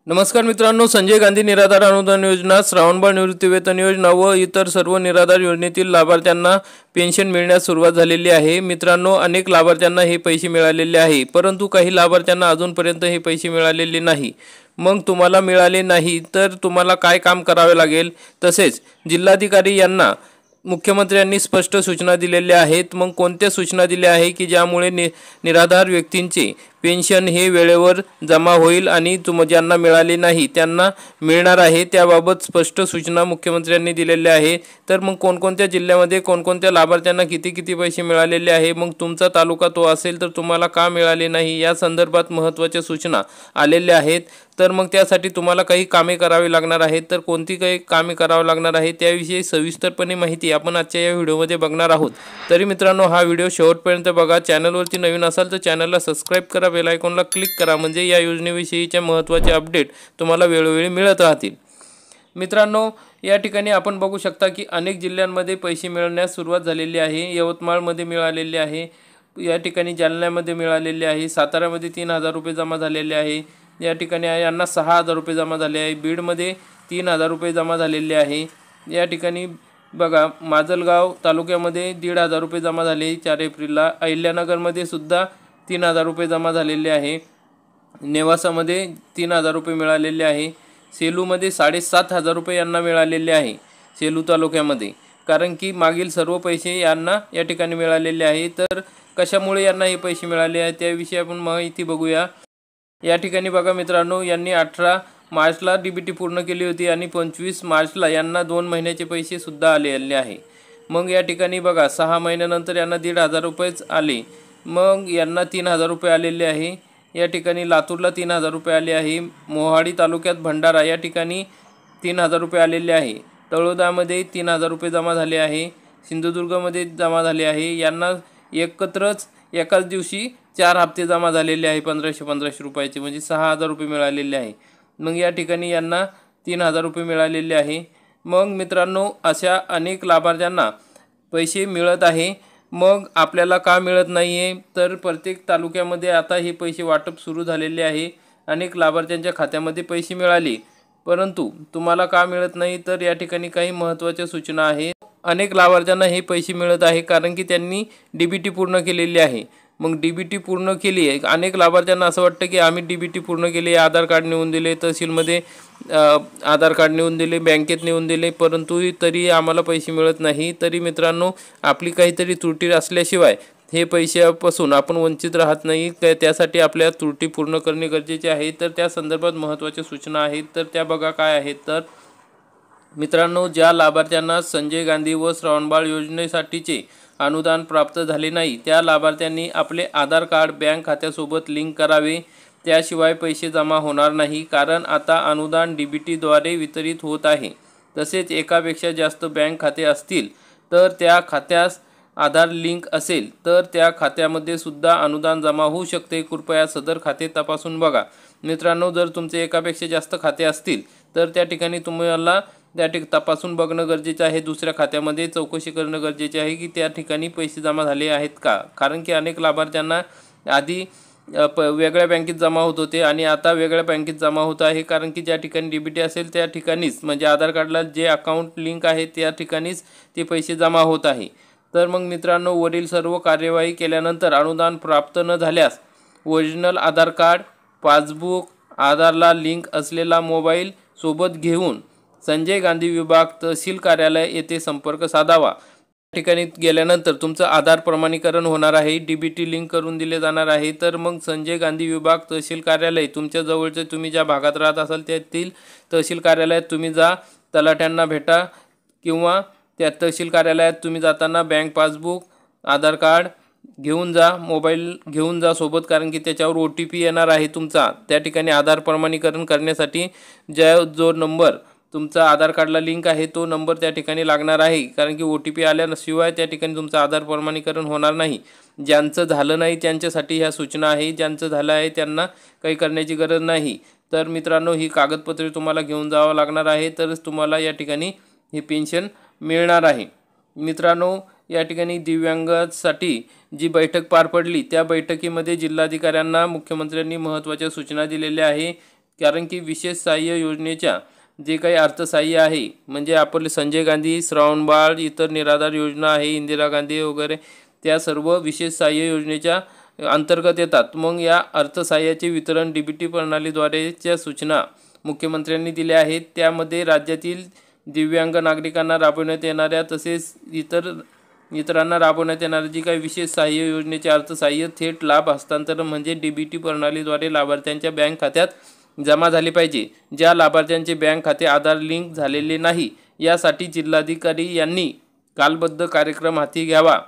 नमस्कार मित्रांनो, संजय गांधी निराधार अनुदान योजना, श्रावणबाळ निवृत्तीवेतन योजना व इतर सर्व निराधार योजनेतील लाभार्थ्यांना पेन्शन मिळण्यास सुरुवात झालेली आहे। मित्रांनो, अनेक लाभार्थ्यांना हे पैसे मिळालेले आहे, परंतु काही लाभार्थ्यांना अजूनपर्यंत हे पैसे मिळालेले नाही। मग तुम्हाला मिळाले नाही तर तुम्हाला काय काम करावे लागेल, तसेच जिल्हाधिकारी यांना मुख्यमंत्र्यांनी स्पष्ट सूचना दिलेल्या आहेत। मग कोणत्या सूचना दिल्या आहे की ज्यामुळे निराधार व्यक्तींचे पेन्शन हे वेळेवर जमा होईल आणि ज्यांना मिळाले नाही त्यांना मिळणार आहे, त्याबाबत स्पष्ट सूचना मुख्यमंत्र्यांनी दिलेल्या आहे। तर मग कोणकोणत्या जिल्ह्यामध्ये कोणकोणत्या लाभार्थ्यांना किती पैसे मिळालेले आहे, मग तुमचा तालुका तो असेल तर तुम्हाला का मिळाले नाही या संदर्भात महत्त्वाच्या सूचना आलेल्या आहेत। तर मग त्यासाठी तुम्हाला काही कामे करावी लागणार आहेत, तर कोणती काही कामे करावी लागणार आहे त्याविषयी सविस्तरपणे माहिती आपण आजच्या या व्हिडिओमध्ये बघणार आहोत। तरी मित्रांनो, हा व्हिडिओ शेवटपर्यंत बघा। चॅनलवरती नवीन असाल तर चॅनलला सबस्क्राइब करा, बेल आयकॉनला क्लिक करा, म्हणजे या योजनेविषयीचे महत्त्वाचे अपडेट तुम्हाला वेळोवेळी मिळत राहतील। मित्रांनो, या ठिकाणी आपण बघू शकता की अनेक जिल्ह्यांमध्ये पैसे मिळण्यास सुरुवात झालेली आहे। यवतमाळमध्ये मिळालेले आहे, या ठिकाणी जालन्यामध्ये मिळालेले आहे, साताऱ्यामध्ये 3000 रुपये जमा झालेले आहे, या ठिकाणी यांना 6000 रुपये जमा झाले आहे, बीडमध्ये 3000 रुपये जमा झालेले आहे, या ठिकाणी बघा माजलगाव तालुक्यामध्ये 1500 रुपये जमा झाले 4 एप्रिलला, अहिल्यानगरमध्ये सुद्धा 3000 रुपये जमा झालेले आहे, नेवासामध्ये 3000 रुपये मिळालेले आहे, सेलूमध्ये 7500 रुपये यांना मिळालेले आहे सेलू तालुक्यामध्ये, कारण की मागील सर्व पैसे यांना या ठिकाणी मिळालेले आहे। तर कशामुळे यांना हे पैसे मिळाले आहेत त्याविषयी आपण माहिती बघूया। या ठिकाणी बघा मित्रांनो, यांनी 18 मार्चला डीबीटी पूर्ण केली होती आणि 25 मार्चला यांना 2 महिन्याचे पैसे सुद्धा आलेले आहे। मग या ठिकाणी बघा 6 महिन्यानंतर यांना 1500 रुपयेच आले, मग यांना 3000 रुपये आलेले आहे। या ठिकाणी लातूरला 3000 रुपये आले आहे, मोहाडी तालुक्यात भंडारा या ठिकाणी 3000 रुपये आलेले आहे, तळोदामध्ये 3000 रुपये जमा झाले आहे, सिंधुदुर्गमध्ये जमा झाले आहे। यांना एकत्रच एकाच दिवशी 4 हप्ते जमा झालेले आहे 1500 रुपयाचे, म्हणजे 6000 रुपये मिळालेले आहे। मग या ठिकाणी यांना 3000 रुपये मिळालेले आहे। मग मित्रांनो, अशा अनेक लाभार्थ्यांना पैसे मिळत आहे, मग आपल्याला का मिळत नाही आहे, तर प्रत्येक तालुक्यामध्ये आता हे पैसे वाटप सुरू झालेले आहे। अनेक लाभार्थ्यांच्या खात्यामध्ये पैसे मिळाले, परंतु तुम्हाला का मिळत नाही, तर या ठिकाणी काही महत्त्वाच्या सूचना आहेत। अनेक लाभार्थ्यांना हे पैसे मिळत आहे कारण की त्यांनी डीबीटी पूर्ण केलेली आहे। मग डीबीटी पूर्ण केली आहे, अनेक लाभार्थ्यांना असं वाटतं की आम्ही डीबीटी पूर्ण केली, आधार कार्ड नेऊन दिले, तहसीलमध्ये आधार कार्ड नेऊन दिले, बँकेत नेऊन दिले, परंतु तरी आम्हाला पैसे मिळत नाही। तरी मित्रांनो, आपली काहीतरी त्रुटी असल्याशिवाय हे पैशापासून आपण वंचित राहत नाही, त्यासाठी आपल्या त्रुटी पूर्ण करणे गरजेचे आहे। तर त्या संदर्भात महत्त्वाच्या सूचना आहेत, तर त्या बघा काय आहेत। तर मित्रांनो, ज्या लाभार्थ्यांना संजय गांधी व श्रावणबाळ योजनेसाठीचे अनुदान प्राप्त झाले नाही त्या लाभार्थ्यांनी आपले आधार कार्ड बँक खात्यासोबत लिंक करावे, त्याशिवाय पैसे जमा होणार नाही, कारण आता अनुदान डीबीटीद्वारे वितरित होत आहे। तसेच एकापेक्षा जास्त बँक खाते असतील तर त्या खात्यास आधार लिंक असेल तर त्या खात्यामध्ये सुद्धा अनुदान जमा होऊ शकते, कृपया सदर खाते तपासून बघा। मित्रांनो, जर तुमचे एकापेक्षा जास्त खाते असतील तर त्या ठिकाणी तुम्हाला तपासून बघणं गरजेचं आहे, दुसऱ्या खात्यामध्ये चौकशी करणं गरजेचे आहे की त्या ठिकाणी पैसे जमा झाले आहेत का, कारण की अनेक लाभार्थ्यांना आधी वेगळ्या बँकेत जमा होत होते आणि आता वेगळ्या बँकेत जमा होत आहे, कारण की ज्या ठिकाणी डीबीटी असेल त्या ठिकाणीच, म्हणजे आधार कार्डला जे अकाउंट लिंक आहे त्या ठिकाणीच ते पैसे जमा होत आहे। तर मग मित्रांनो, वरील सर्व कार्यवाही केल्यानंतर अनुदान प्राप्त न झाल्यास ओरिजिनल आधार कार्ड, पासबुक, आधारला लिंक असलेला मोबाईल सोबत घेऊन संजय गांधी विभाग तहसील कार्यालय येथे संपर्क साधावा। त्या ठिकाणी गेल्यानंतर तुमचं आधार प्रमाणीकरण होणार आहे, डीबीटी लिंक करून दिले जाणार आहे। तर मग संजय गांधी विभाग तहसील कार्यालय तुमच्या जवळचे, तुम्ही ज्या भागात राहत असाल त्यातील तहसील कार्यालयात तुम्ही जा, तलाठ्यांना भेटा, किंवा त्या तहसील कार्यालयात तुम्ही जाताना बँक पासबुक, आधार कार्ड घेऊन जा, मोबाईल घेऊन जा सोबत, कारण की त्याच्यावर OTP येणार आहे तुमचा। त्या ठिकाणी आधार प्रमाणीकरण करण्यासाठी जो नंबर तुमचा आधार कार्डला लिंक आहे तो नंबर त्या ठिकाणी लागणार आहे, कारण की OTP आल्याशिवाय त्या ठिकाणी तुमचं आधार प्रमाणीकरण होणार नाही। ज्यांचं झालं नाही त्यांच्यासाठी ह्या सूचना आहे, ज्यांचं झालं आहे त्यांना काही करण्याची गरज नाही। तर मित्रांनो, ही कागदपत्रे तुम्हाला घेऊन जावं लागणार आहे, तरच तुम्हाला या ठिकाणी हे पेन्शन मिळणार आहे। मित्रांनो, या ठिकाणी दिव्यांगांसाठी जी बैठक पार पडली त्या बैठकीमध्ये जिल्हाधिकाऱ्यांना मुख्यमंत्र्यांनी महत्त्वाच्या सूचना दिलेल्या आहे, कारण की विशेष सहाय्य योजनेच्या जे काही अर्थसहाय्य आहे, म्हणजे आपले संजय गांधी, श्रावणबाळ, इतर निराधार योजना आहे, इंदिरा गांधी वगैरे, त्या सर्व विशेष सहाय्य योजनेच्या अंतर्गत येतात. मग या अर्थसहाय्याचे वितरण DBT प्रणालीद्वारेच्या सूचना मुख्यमंत्र्यांनी दिल्या आहेत. त्यामध्ये राज्यातील दिव्यांग नागरिकांना राबवण्यात येणाऱ्या तसेच इतरांना राबवण्यात येणाऱ्या जी काही विशेष सहाय्य योजनेचे अर्थसहाय्य थेट लाभ हस्तांतरण म्हणजे DBT प्रणालीद्वारे लाभार्थ्यांच्या बँक खात्यात जमा झाले पाहिजे. ज्या लाभार्थ्यांचे बँक खाते आधार लिंक झालेले नाही, यासाठी जिल्हाधिकारी यांनी कालबद्ध कार्यक्रम हाती घ्यावा.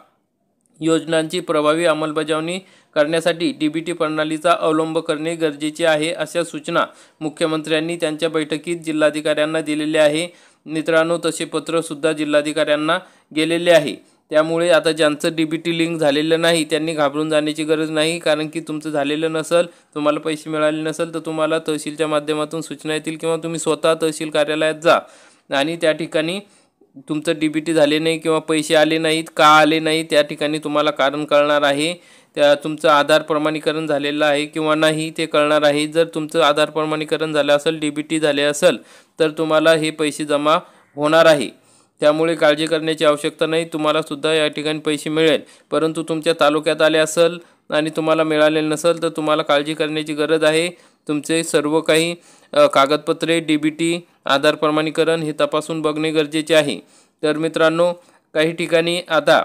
योजनांची प्रभावी अंमलबजावणी करण्यासाठी DBT प्रणालीचा अवलंब करणे गरजेचे आहे, अशा सूचना मुख्यमंत्र्यांनी त्यांच्या बैठकीत जिल्हाधिकाऱ्यांना दिलेल्या आहे. मित्रांनो, तसे पत्रसुद्धा जिल्हाधिकाऱ्यांना गेलेले आहे. त्यामुळे आता ज्यांचं DBT लिंक झालेलं नाही त्यांनी घाबरून जाण्याची गरज नाही. कारण की तुमचं झालेलं नसेल, तुम्हाला पैसे मिळाले नसेल, तर तुम्हाला तहसीलच्या माध्यमातून सूचना येतील किंवा तुम्ही स्वतः तहसील कार्यालयात जा आणि त्या ठिकाणी तुमचं DBT झाले नाही किंवा पैसे आले नाहीत, का आले नाही, त्या ठिकाणी तुम्हाला कारण कळणार आहे. त्या तुमचं आधार प्रमाणीकरण झालेलं आहे किंवा नाही ते कळणार आहे. जर तुमचं आधार प्रमाणीकरण झालं असेल, DBT झाले असेल, तर तुम्हाला हे पैसे जमा होणार आहे. त्यामुळे काळजी करण्याची आवश्यकता नाही. तुम्हाला सुद्धा या ठिकाणी पैसे मिळेल. परंतु तुमच्या तालुक्यात आले असेल आणि तुम्हाला मिळालेलं नसेल, तर तुम्हाला काळजी करण्याची गरज आहे. तुमचे सर्व काही कागदपत्रे, DBT, आधार प्रमाणीकरण हे तपासून बघणे गरजेचे आहे. तर मित्रांनो, काही ठिकाणी आता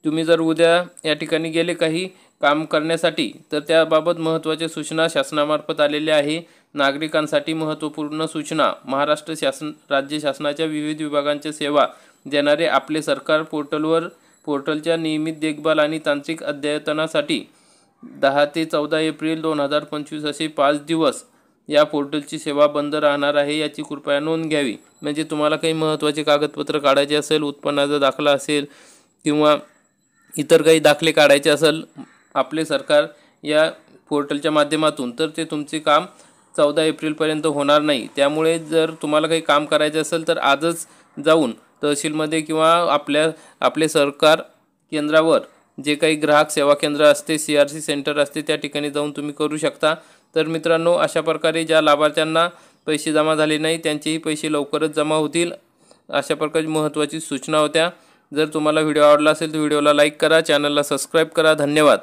तुम्ही जर उद्या या ठिकाणी गेले काही काम करण्यासाठी, तर त्याबाबत महत्त्वाच्या सूचना शासनामार्फत आलेल्या आहे. नागरिकांसाठी महत्त्वपूर्ण सूचना. महाराष्ट्र शासन राज्य शासनाच्या विविध विभागांच्या सेवा देणारे आपले सरकार पोर्टलच्या नियमित देखभाल आणि तांत्रिक अद्यतनासाठी 10 ते 14 एप्रिल 2025 असे 5 दिवस या पोर्टलची सेवा बंद राहणार आहे, याची कृपया नोंद घ्यावी. म्हणजे तुम्हाला काही महत्त्वाचे कागदपत्र काढायचे असेल, उत्पन्नाचा दाखला असेल किंवा इतर काही दाखले काढायचे असेल आपले सरकार या पोर्टलच्या माध्यमातून, तर ते तुमचे काम 14 एप्रिलपर्यंत होणार नाही. त्यामुळे जर तुम्हाला काही काम करायचे असेल तर आजच जाऊन तहसीलमध्ये किंवा आपले सरकार केंद्रावर जे काही ग्राहक सेवा केंद्र असते, CRC सेंटर असते, त्या ठिकाणी जाऊन तुम्ही करू शकता. तर मित्रांनो, अशा प्रकारे ज्या लाभार्थ्यांना पैसे जमा झाले नाही त्यांचेही पैसे लवकरच जमा होतील, अशा प्रकारची महत्त्वाची सूचना होत्या. जर तुम्हाला व्हिडिओ आवडला असेल तर व्हिडिओला लाईक करा, चॅनलला सबस्क्राईब करा. धन्यवाद.